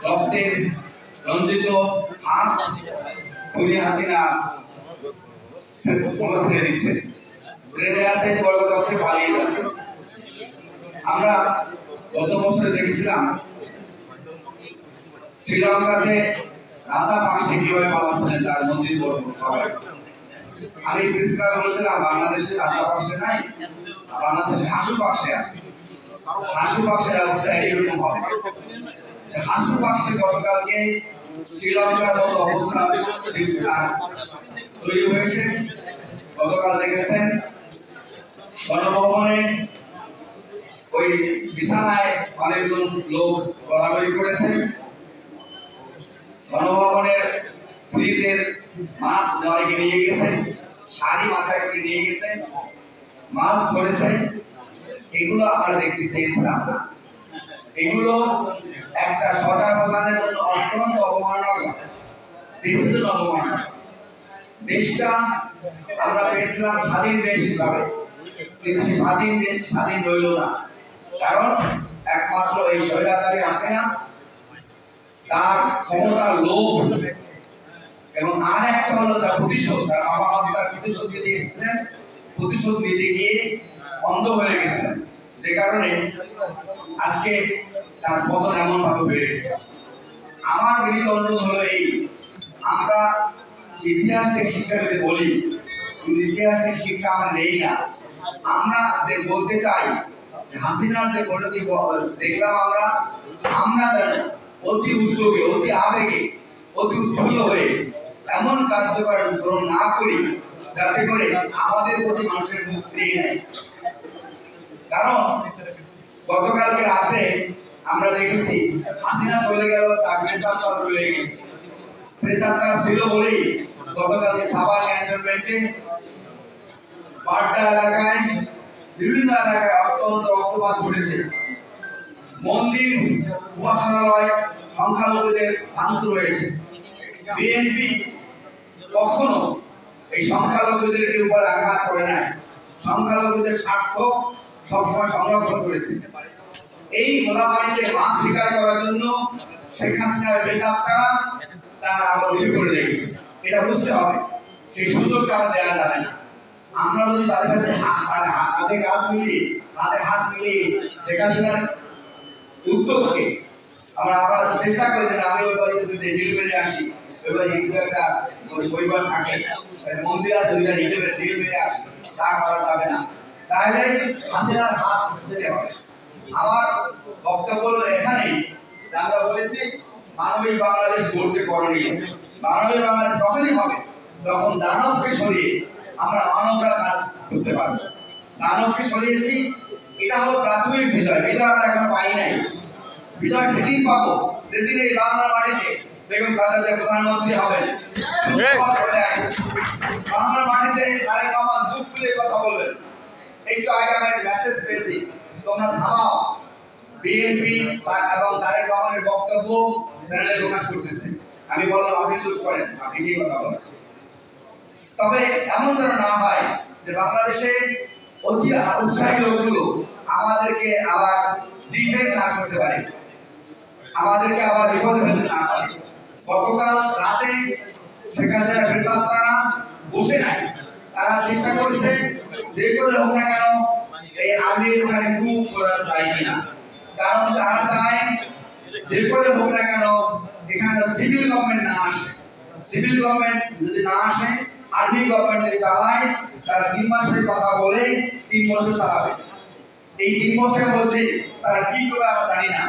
রক্তের রঞ্জিত হাত খুনি হাসিনা ছেড়ে দিচ্ছে, ছেড়ে দেওয়ার সাথে বড় কথা হচ্ছে পালিয়ে যাচ্ছে। আমরা গত বছরে দেখেছিলাম শ্রীলঙ্কাতে রাজা পাকসে কিভাবে পালাচ্ছিলেন তার মন্দির বর্গ সবাই। আমি প্রেসক্লাব বলেছিলাম বাংলাদেশে রাজা পাকসে নাই, বাংলাদেশে হাসু পাকসে আছে। হাসু পাকসের অবস্থা এরকম হবে। হাসু পাকসে গতকালকে শ্রীলঙ্কার মতো অবস্থা তৈরি হয়েছে। গতকাল দেখেছেন গণভবনে ওই বিছানায় অনেকজন লোক গড়াগড়ি করেছে। গণভবনের ফ্রিজের মাছ অনেকে নিয়ে গেছে, শাড়ি মাথায় করে নিয়ে গেছে, মাছ ধরেছে। এগুলো আমরা দেখতে চেয়েছিলাম না। এগুলো একটা সরকার প্রধানের জন্য অত্যন্ত অবমাননাকর, দেশের জন্য অবমাননা। দেশটা আমরা পেয়েছিলাম স্বাধীন দেশ হিসাবে, কিন্তু স্বাধীন দেশ স্বাধীন রইল না। কারণ একমাত্র এই স্বৈরাচারী হাসিনা তার ক্ষমতার লোভ এবং আর একটা হলো তার প্রতিশোধ। তার বাবা তার প্রতিশোধ নিতে গিয়েছিলেন, প্রতিশোধ নিতে গিয়ে অন্ধ হয়ে গেছেন, যে কারণে আজকে তার পতন এমন ভাবে হয়ে গেছে। আমার বিনীত অনুরোধ হলো এই, আমরা ইতিহাস থেকে শিক্ষা পেতে বলি, কিন্তু ইতিহাস থেকে শিক্ষা আমরা নেই না। আমরা বলতে চাই হাসিনার যে পরিণতি দেখলাম আমরা যেন অতি উদ্যোগে, অতি আবেগে, অতি উৎফুল্ল হয়ে এমন কার্যকর গ্রহণ না করি যাতে করে আমাদের প্রতি মানুষের মুখ ফিরিয়ে নেয়। কারণ গতকালকে রাতে আমরা দেখেছি হাসিনা চলে গেল, তার প্রেতাত্মা রয়ে গেছে। প্রেতাত্মা ছিল বলেই গতকালকে সাভার ক্যান্টনমেন্টে পাড্ডা এলাকায় বিভিন্ন এলাকায় অত্যন্ত রক্তপাত ঘটেছে। মন্দির, উপাসনালয়, সংখ্যালঘুদের ভাঙচুর হয়েছে। বিএনপি কখনো এই সংখ্যালঘুদের উপর আঘাত করে নাই, সংখ্যালঘুদের স্বার্থ সবসময় সংরক্ষণ করেছে। এই গোলাবাড়িতে মাছ শিকার করার জন্য শেখ হাসিনার প্রেতাত্মারা তারা আবার উঠে পড়ে লেগেছে। এটা বুঝতে হবে, সেই সুযোগটা আমরা দেওয়া যাবে না। আমরা যদি তাদের সাথে হাতে হাত মিলিয়ে শেখ হাসিনার উদ্যোগকে আমরা আবার চেষ্টা করি যে আমি ওই বাড়িতে যদি রিল মেরে আসি, ওই বাড়ি একটা পরিবার থাকে, মন্দির আছে, ওইটা রিল মেরে আসি, তা করা যাবে না। তাহলে হাসিনার হাত যেতে হবে। আমার বক্তব্য হলো এখানেই, আমরা বলেছি মানবিক বাংলাদেশ গড়তে করণীয়। মানবিক বাংলাদেশ তখনই হবে যখন দানবকে সরিয়ে আমরা মানবরা কাজ করতে পারবো। দানবকে সরিয়েছি, এটা হলো প্রাথমিক বিজয়। বিজয় আমরা এখনো পাই নাই। বিজয় সেদিন পাবো যেদিন এই বাংলার মাটিতে বেগম খালেদা প্রধানমন্ত্রী হবেন। বাংলার মাটিতে তারেক রহমান দুঃখ খুলে কথা বলবেন। একটু আগে আমি একটা মেসেজ পেয়েছি, তোমরা থামাও। বিএনপি এবং তারেক রহমানের বক্তব্য চ্যানেলে প্রকাশ করতেছে। আমি বললাম আপনি চুপ করেন, আপনি কি কথা বলেন। তবে এমন যেন না হয় যে বাংলাদেশে অতি উৎসাহী লোকগুলো আমাদেরকে আবার ডিফেক্ট না করতে পারে, আমাদেরকে আবার বিপদে ফেলতে না পারে। গতকাল রাতে শেখ হাসিনা প্রেতাত্মারা বসে নাই, তারা চেষ্টা করছে যে করে হোক না কেন এই আর্মির ওখানে কুপ করা যায় কিনা। কারণ তারা চায় যে করে হোক না কেন এখানে সিভিল গভর্নমেন্ট না আসে। সিভিল গভর্নমেন্ট যদি না আসে, আর্মি গভর্নমেন্ট যদি চালায়, তারা 3 মাসের কথা বলে 3 বছর চালাবে। এই 3 বছরের মধ্যে তারা কি করবে আমরা জানি না।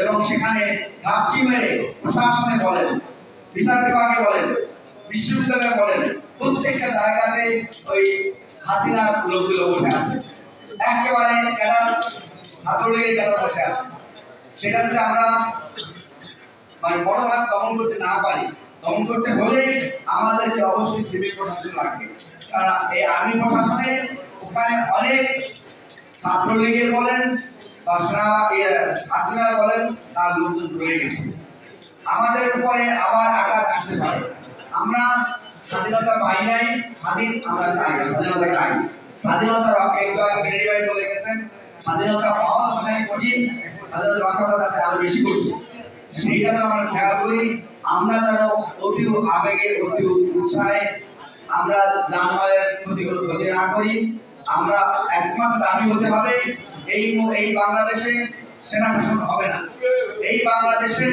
এবং সেখানে ঘাপটি মেরে প্রশাসনে বলেন, বিচার বিভাগে বলেন, বিশ্ববিদ্যালয়ে বলেন, প্রত্যেকটা জায়গাতে ওই হাসিনার লোকগুলো বসে আছে। একেবারে এরা ছাত্রলীগের কথা বসে আছে। সেটা যদি আমরা বড় হাত দমন করতে না পারি, দমন করতে হলে আমাদেরকে অবশ্যই সিভিল প্রশাসন লাগবে। কারণ এই আর্মি প্রশাসনে ওখানে অনেক ছাত্রলীগের বলেন বা হাসিনার বলেন তার লোকজন রয়ে গেছে। আমাদের উপরে আবার আঘাত আসতে পারে। আমরা স্বাধীনতা পাই নাই, স্বাধীন আমরা চাই, স্বাধীনতা চাই। স্বাধীনতা রক্ষা বলে গেছেন, স্বাধীনতা পাওয়া ওখানে কঠিন, স্বাধীনতা রক্ষা কাছে আরো বেশি কঠিন। সেইটা যেন আমরা খেয়াল করি। আমরা যেন অতি আবেগে অতি উৎসাহে আমরা জানমালের ক্ষতি না করি। আমরা একমাত্র দাবি হতে হবে এই বাংলাদেশে সেনা শাসন হবে না। এই বাংলাদেশে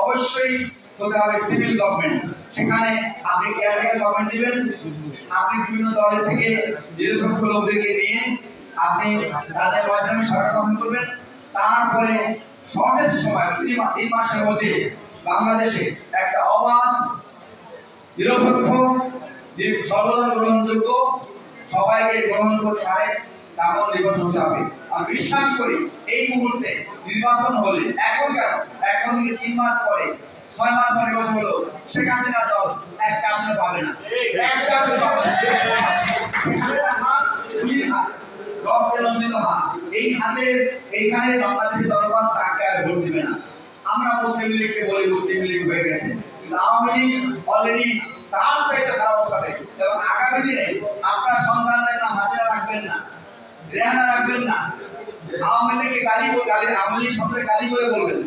অবশ্যই হতে হবে সিভিল গভর্নমেন্ট। সেখানে আপনি কেয়ারটেকার গভর্নমেন্ট দিবেন, আপনি বিভিন্ন দলের থেকে নিরপেক্ষ লোকদেরকে নিয়ে আপনি তাদের মাধ্যমে সরকার গঠন করবেন। তারপরে শর্টেস্ট সময় 3 মাসের মধ্যে বাংলাদেশে একটা অবাধ নিরপেক্ষ সর্বজন গ্রহণযোগ্য সবাইকে গ্রহণ করতে পারে তেমন নির্বাচন হতে হবে। আমি বিশ্বাস করি এই মুহূর্তে নির্বাচন হলে এখন কেন, এখন থেকে 3 মাস পরে 6 মাস পরে নির্বাচন হলো, শেখ হাসিনা দল একটা আসনে পাবে না, একটা আসনে পাবে না। এই হাতে এইখানে বাংলাদেশের জনগণ তাকে আর ভোট দিবে না। আমরা মুসলিম লীগকে বলি মুসলিম লীগ হয়ে গেছে, কিন্তু আওয়ামী লীগ অলরেডি তার চাইতে খারাপ অবস্থা। এবং আগামী দিনে আপনার সন্তানদের নাম হাসিনা রাখবেন না, রেহানা রাখবেন না, আওয়ামী লীগকে গালি আওয়ামী লীগ শব্দের গালি করে বলবেন।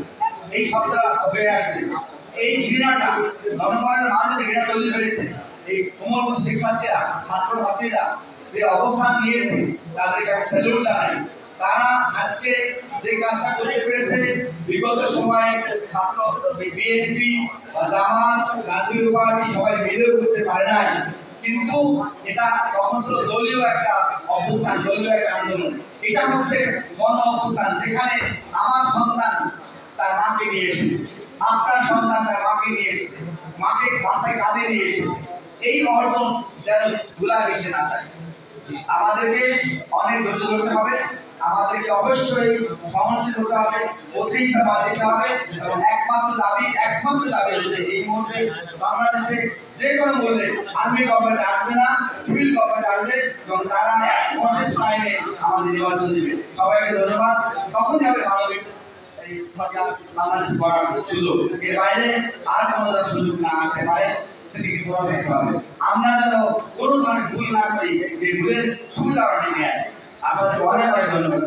এই শব্দটা হয়ে আসছে, এই ঘৃণাটা জনগণের মাঝে ঘৃণা তৈরি হয়েছে। এই কোমলবন্ধ শিক্ষার্থীরা ছাত্র ছাত্রীরা যে অবস্থান নিয়েছে তাদেরকে আমি স্যালুট জানাই। তারা আজকে যে কাজটা করতে পেরেছে বিগত সময়ে ছাত্র বিএনপি জামাত গান্ধী পার্টি সবাই মিলে করতে পারে নাই, কিন্তু এটা তখন ছিল দলীয় একটা অভ্যুত্থান, দলীয় একটা আন্দোলন। এটা হচ্ছে গণ অভ্যুত্থান, যেখানে আমার সন্তান তার মাকে নিয়ে এসেছে, আপনার সন্তান তার মাকে নিয়ে এসেছে, মাকে বাসায় কাঁধে নিয়ে এসেছে। এই অর্জন যেন ভুলা মিশে না যায়। আমাদেরকে অনেক ধৈর্য ধরতে হবে, আমাদেরকে অবশ্যই সহনশীল হতে হবে, প্রতিহিংসা দিতে হবে। এবং একমাত্র দাবি হচ্ছে এই মুহূর্তে বাংলাদেশে যে কোনো মূল্যে আর্মি গভর্নমেন্ট আসবে না, সিভিল গভর্নমেন্ট আসবে এবং তারা কন্টেস্ট টাইমে আমাদের নির্বাচন দিবে। সবাইকে ধন্যবাদ। তখনই হবে মানবিক বাংলাদেশ করার সুযোগ। এর বাইরে আর কোনো সুযোগ না আসতে পারে, আমরা যেন কোনো ধরনের ভুল না করি, এই ভুলের সুবিধা নিয়ে আপনাদের অনেক অনেক ধন্যবাদ।